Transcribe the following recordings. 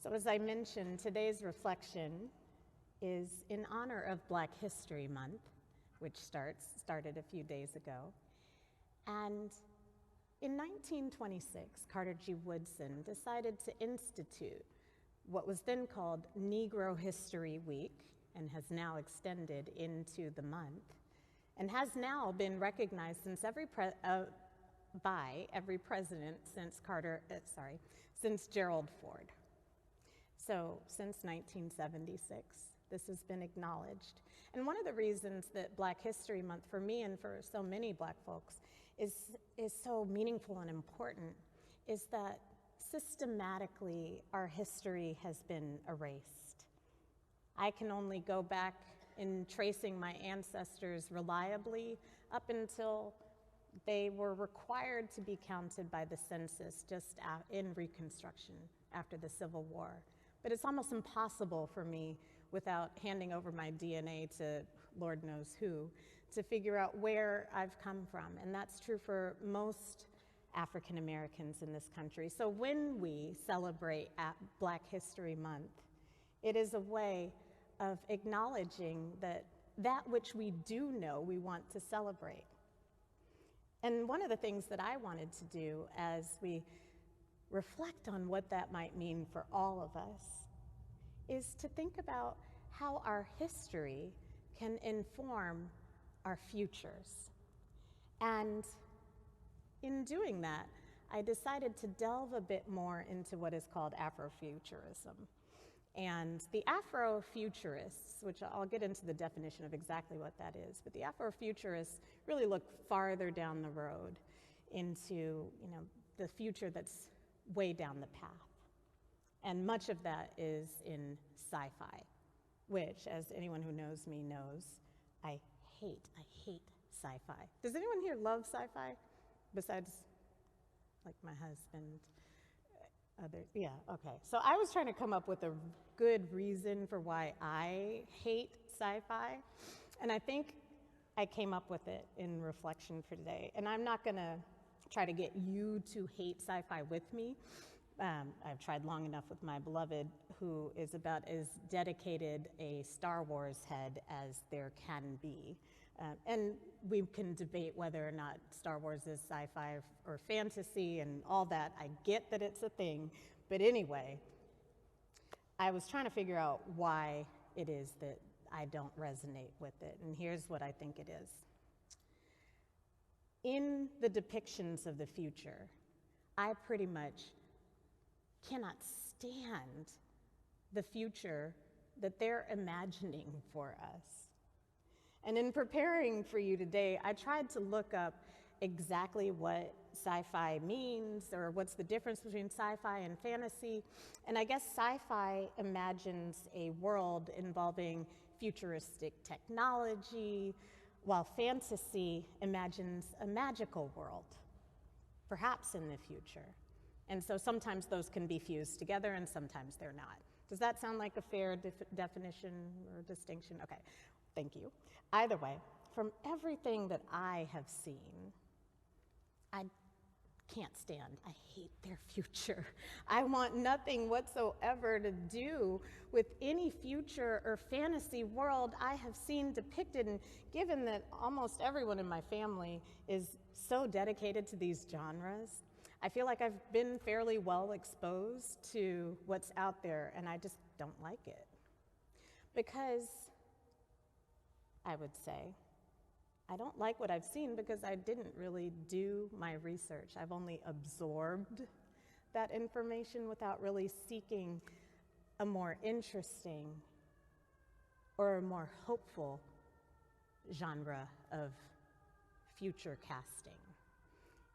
So as I mentioned, today's reflection is in honor of Black History Month, which started a few days ago. And in 1926, Carter G. Woodson decided to institute what was then called Negro History Week, and has now extended into the month, and has now been recognized by every president since Gerald Ford. So since 1976, this has been acknowledged. And one of the reasons that Black History Month for me and for so many Black folks is so meaningful and important is that systematically our history has been erased. I can only go back in tracing my ancestors reliably up until they were required to be counted by the census just in Reconstruction after the Civil War. But it's almost impossible for me, without handing over my DNA to Lord knows who, to figure out where I've come from. And that's true for most African Americans in this country. So when we celebrate Black History Month, it is a way of acknowledging that which we do know we want to celebrate. And one of the things that I wanted to do as we reflect on what that might mean for all of us is to think about how our history can inform our futures. And in doing that, I decided to delve a bit more into what is called Afrofuturism. And the Afrofuturists, which I'll get into the definition of exactly what that is, but the Afrofuturists really look farther down the road into, the future that's way down the path. And much of that is in sci-fi, which, as anyone who knows me knows, I hate sci-fi. Does anyone here love sci-fi? Besides, like, my husband? Yeah, okay. So I was trying to come up with a good reason for why I hate sci-fi, and I think I came up with it in reflection for today. And I'm not gonna try to get you to hate sci-fi with me. I've tried long enough with my beloved, who is about as dedicated a Star Wars head as there can be. And we can debate whether or not Star Wars is sci-fi or fantasy and all that. I get that it's a thing, but anyway, I was trying to figure out why it is that I don't resonate with it, and here's what I think it is. In the depictions of the future, I pretty much cannot stand the future that they're imagining for us. And in preparing for you today, I tried to look up exactly what sci-fi means, or what's the difference between sci-fi and fantasy. And I guess sci-fi imagines a world involving futuristic technology, while fantasy imagines a magical world, perhaps in the future. And so sometimes those can be fused together and sometimes they're not. Does that sound like a fair definition or distinction? Okay, thank you. Either way, from everything that I have seen, I can't stand, I hate their future. I want nothing whatsoever to do with any future or fantasy world I have seen depicted. And given that almost everyone in my family is so dedicated to these genres, I feel like I've been fairly well exposed to what's out there, and I just don't like it. Because, I would say, I don't like what I've seen because I didn't really do my research. I've only absorbed that information without really seeking a more interesting or a more hopeful genre of future casting.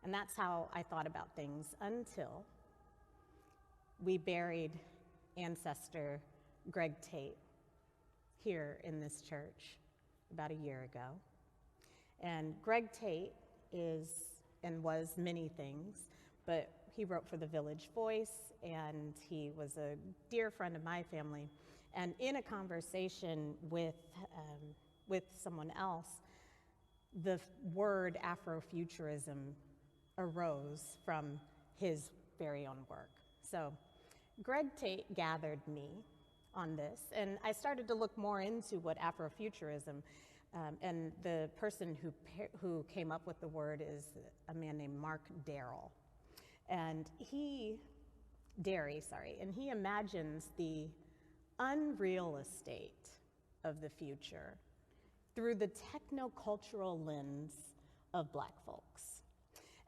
And that's how I thought about things until we buried ancestor Greg Tate here in this church about a year ago. And Greg Tate is and was many things, but he wrote for the Village Voice, and he was a dear friend of my family. And in a conversation with someone else, the word Afrofuturism arose from his very own work. So Greg Tate gathered me on this, and I started to look more into what Afrofuturism, and the person who came up with the word is a man named Mark Darrell. And and he imagines the unreal estate of the future through the technocultural lens of Black folks.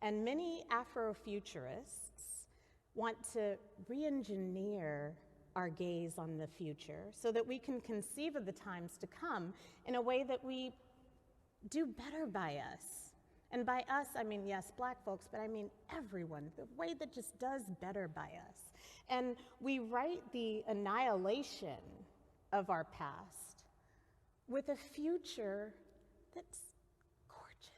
And many Afrofuturists want to re-engineer our gaze on the future so that we can conceive of the times to come in a way that we do better by us. And by us, I mean, yes, Black folks, but I mean everyone, the way that just does better by us. And we write the annihilation of our past with a future that's gorgeous.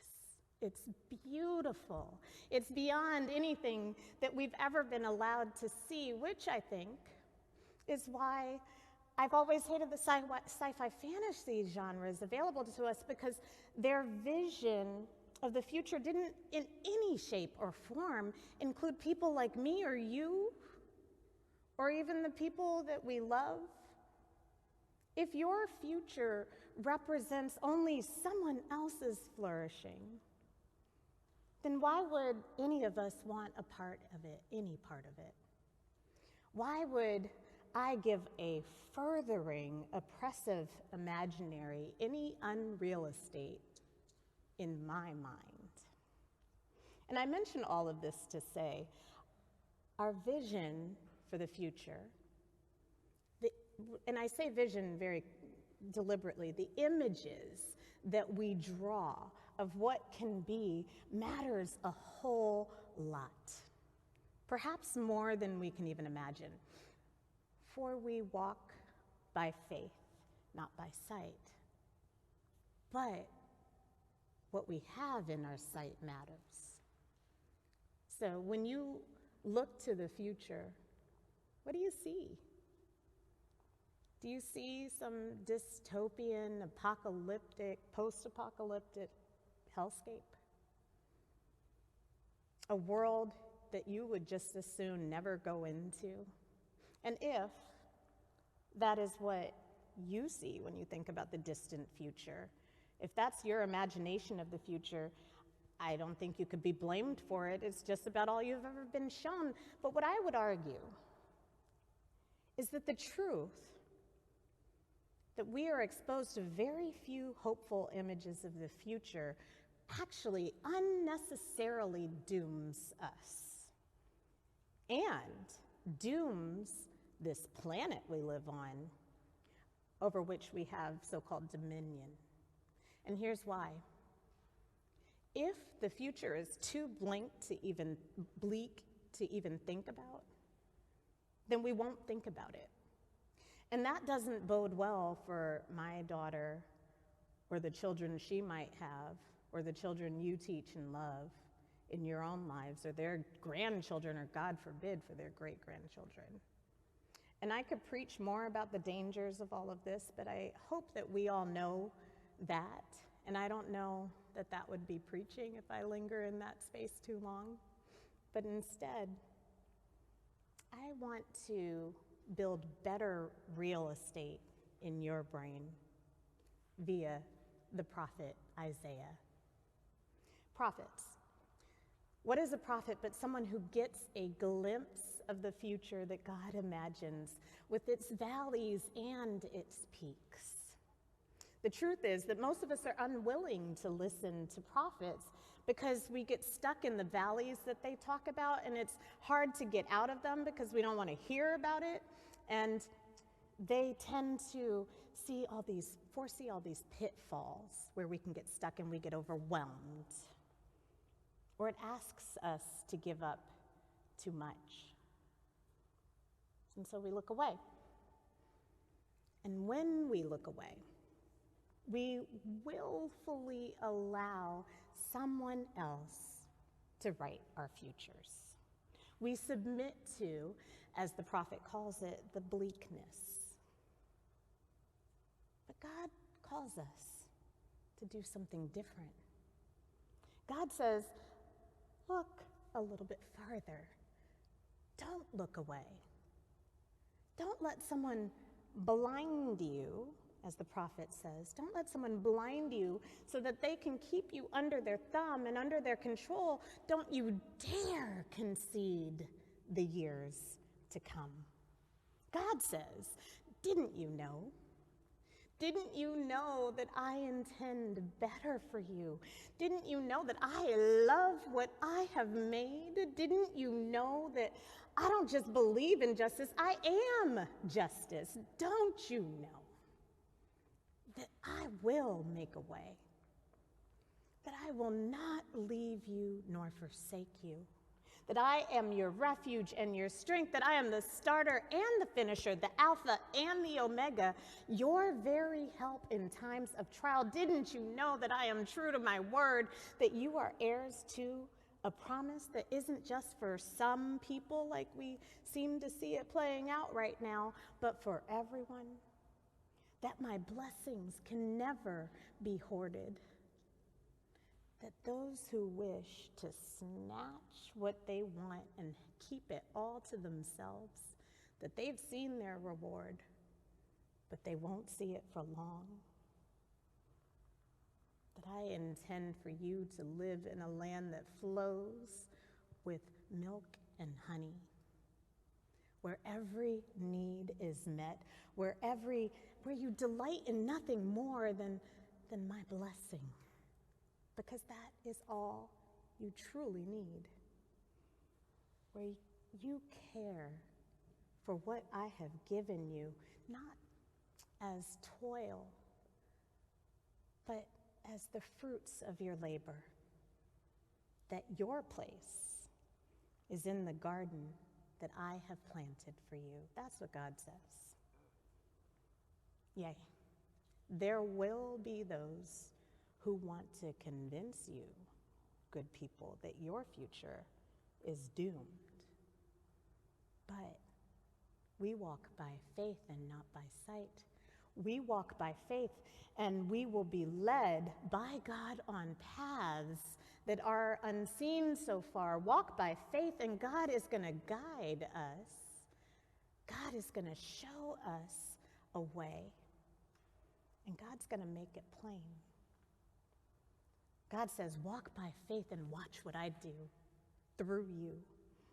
It's beautiful. It's beyond anything that we've ever been allowed to see, which I think is why I've always hated the sci-fi fantasy genres available to us, because their vision of the future didn't in any shape or form include people like me or you, or even the people that we love. If your future represents only someone else's flourishing, then why would any of us want a part of it, any part of it? Why would I give a furthering, oppressive imaginary any unreal estate in my mind? And I mention all of this to say, our vision for the future, and I say vision very deliberately, the images that we draw of what can be matters a whole lot, perhaps more than we can even imagine. For we walk by faith, not by sight. But what we have in our sight matters. So when you look to the future, what do you see? Do you see some dystopian, apocalyptic, post-apocalyptic hellscape? A world that you would just as soon never go into? And if that is what you see when you think about the distant future, if that's your imagination of the future, I don't think you could be blamed for it. It's just about all you've ever been shown. But what I would argue is that the truth that we are exposed to very few hopeful images of the future actually unnecessarily dooms us and dooms this planet we live on, over which we have so-called dominion. And here's why. If the future is too bleak to even think about, then we won't think about it. And that doesn't bode well for my daughter or the children she might have or the children you teach and love in your own lives, or their grandchildren, or God forbid, for their great-grandchildren. And I could preach more about the dangers of all of this, but I hope that we all know that. And I don't know that that would be preaching if I linger in that space too long. But instead, I want to build better real estate in your brain via the prophet Isaiah. Prophets. What is a prophet but someone who gets a glimpse of the future that God imagines, with its valleys and its peaks? The truth is that most of us are unwilling to listen to prophets because we get stuck in the valleys that they talk about, and it's hard to get out of them because we don't want to hear about it. And they tend to foresee all these pitfalls where we can get stuck and we get overwhelmed. Or it asks us to give up too much. And so we look away. And when we look away, we willfully allow someone else to write our futures. We submit to, as the prophet calls it, the bleakness. But God calls us to do something different. God says, look a little bit farther. Don't look away. Don't let someone blind you, as the prophet says. Don't let someone blind you so that they can keep you under their thumb and under their control. Don't you dare concede the years to come. God says, didn't you know? Didn't you know that I intend better for you? Didn't you know that I love what I have made? Didn't you know that I don't just believe in justice, I am justice? Don't you know that I will make a way? That I will not leave you nor forsake you? That I am your refuge and your strength, that I am the starter and the finisher, the Alpha and the Omega, your very help in times of trial. Didn't you know that I am true to my word, that you are heirs to a promise that isn't just for some people like we seem to see it playing out right now, but for everyone? That my blessings can never be hoarded. That those who wish to snatch what they want and keep it all to themselves, that they've seen their reward, but they won't see it for long. That I intend for you to live in a land that flows with milk and honey, where every need is met, where you delight in nothing more than my blessing. Because that is all you truly need. Where you care for what I have given you, not as toil, but as the fruits of your labor. That your place is in the garden that I have planted for you. That's what God says. Yea, there will be those who want to convince you, good people, that your future is doomed. But we walk by faith and not by sight. We walk by faith and we will be led by God on paths that are unseen so far. Walk by faith and God is going to guide us. God is going to show us a way. And God's going to make it plain. God says, walk by faith and watch what I do through you.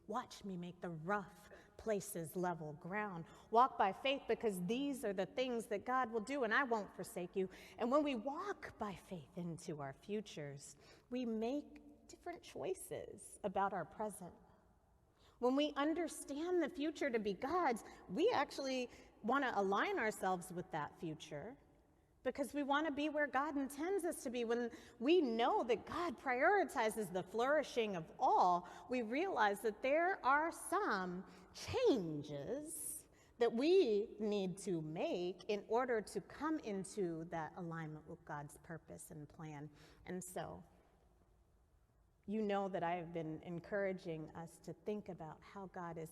Watch me make the rough places level ground. Walk by faith because these are the things that God will do and I won't forsake you. And when we walk by faith into our futures, we make different choices about our present. When we understand the future to be God's, we actually want to align ourselves with that future, because we want to be where God intends us to be. When we know that God prioritizes the flourishing of all, we realize that there are some changes that we need to make in order to come into that alignment with God's purpose and plan. And so, you know that I have been encouraging us to think about how God is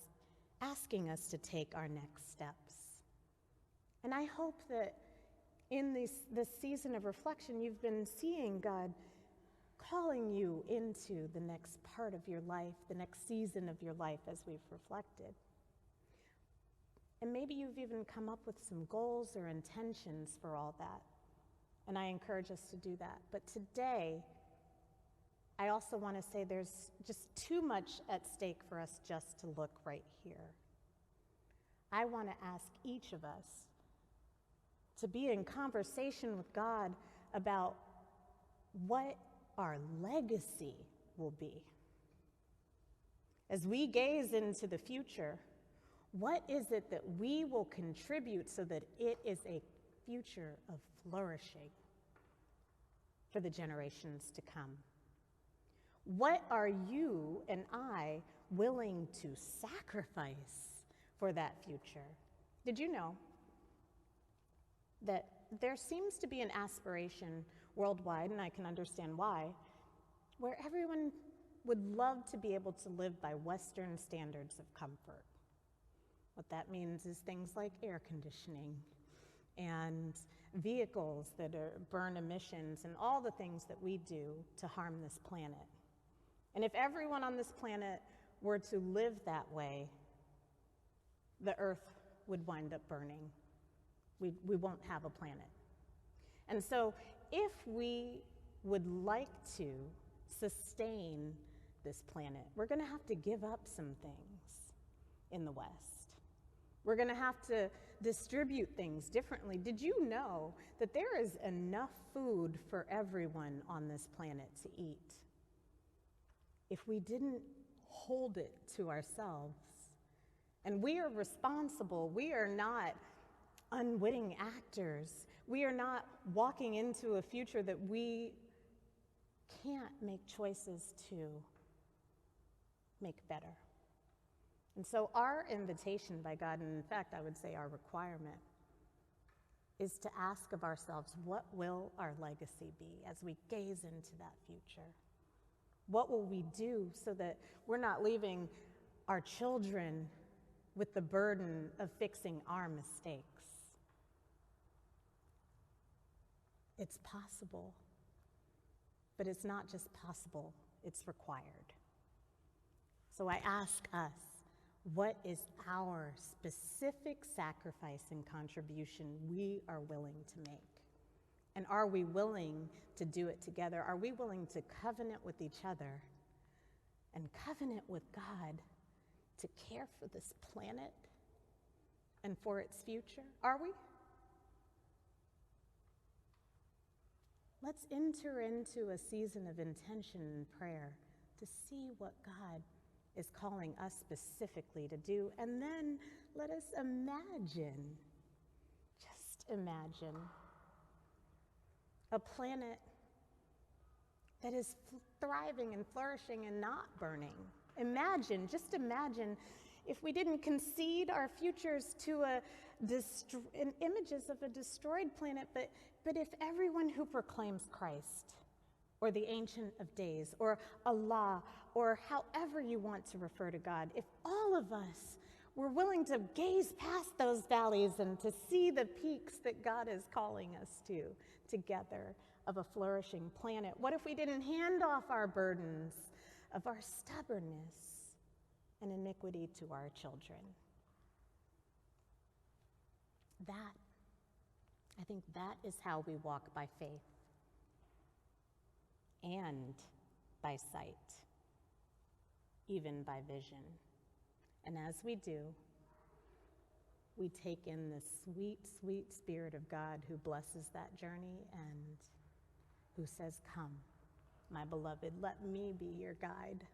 asking us to take our next steps. And I hope that in this season of reflection, you've been seeing God calling you into the next part of your life, the next season of your life as we've reflected. And maybe you've even come up with some goals or intentions for all that. And I encourage us to do that. But today, I also want to say there's just too much at stake for us just to look right here. I want to ask each of us to be in conversation with God about what our legacy will be. As we gaze into the future, what is it that we will contribute so that it is a future of flourishing for the generations to come? What are you and I willing to sacrifice for that future? Did you know that there seems to be an aspiration worldwide, and I can understand why, where everyone would love to be able to live by Western standards of comfort? What that means is things like air conditioning and vehicles that burn emissions and all the things that we do to harm this planet. And if everyone on this planet were to live that way, the earth would wind up burning. We won't have a planet. And so if we would like to sustain this planet, we're going to have to give up some things in the West. We're going to have to distribute things differently. Did you know that there is enough food for everyone on this planet to eat? If we didn't hold it to ourselves, and we are responsible, we are not unwitting actors. We are not walking into a future that we can't make choices to make better. And so our invitation by God, and in fact, I would say our requirement, is to ask of ourselves, what will our legacy be as we gaze into that future? What will we do so that we're not leaving our children with the burden of fixing our mistakes? It's possible, but it's not just possible, it's required. So I ask us, what is our specific sacrifice and contribution we are willing to make? And are we willing to do it together? Are we willing to covenant with each other and covenant with God to care for this planet and for its future? Are we? Let's enter into a season of intention and prayer to see what God is calling us specifically to do. And then let us imagine, just imagine, a planet that is thriving and flourishing and not burning. Imagine, just imagine, if we didn't concede our futures to images of a destroyed planet, but if everyone who proclaims Christ, or the Ancient of Days, or Allah, or however you want to refer to God, if all of us were willing to gaze past those valleys and to see the peaks that God is calling us to together of a flourishing planet, what if we didn't hand off our burdens of our stubbornness and iniquity to our children? I think that is how we walk by faith and by sight, even by vision. And as we do, we take in the sweet, sweet Spirit of God who blesses that journey and who says, "Come, my beloved, let me be your guide,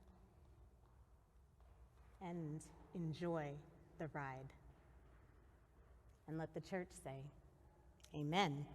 and enjoy the ride." And let the church say, amen.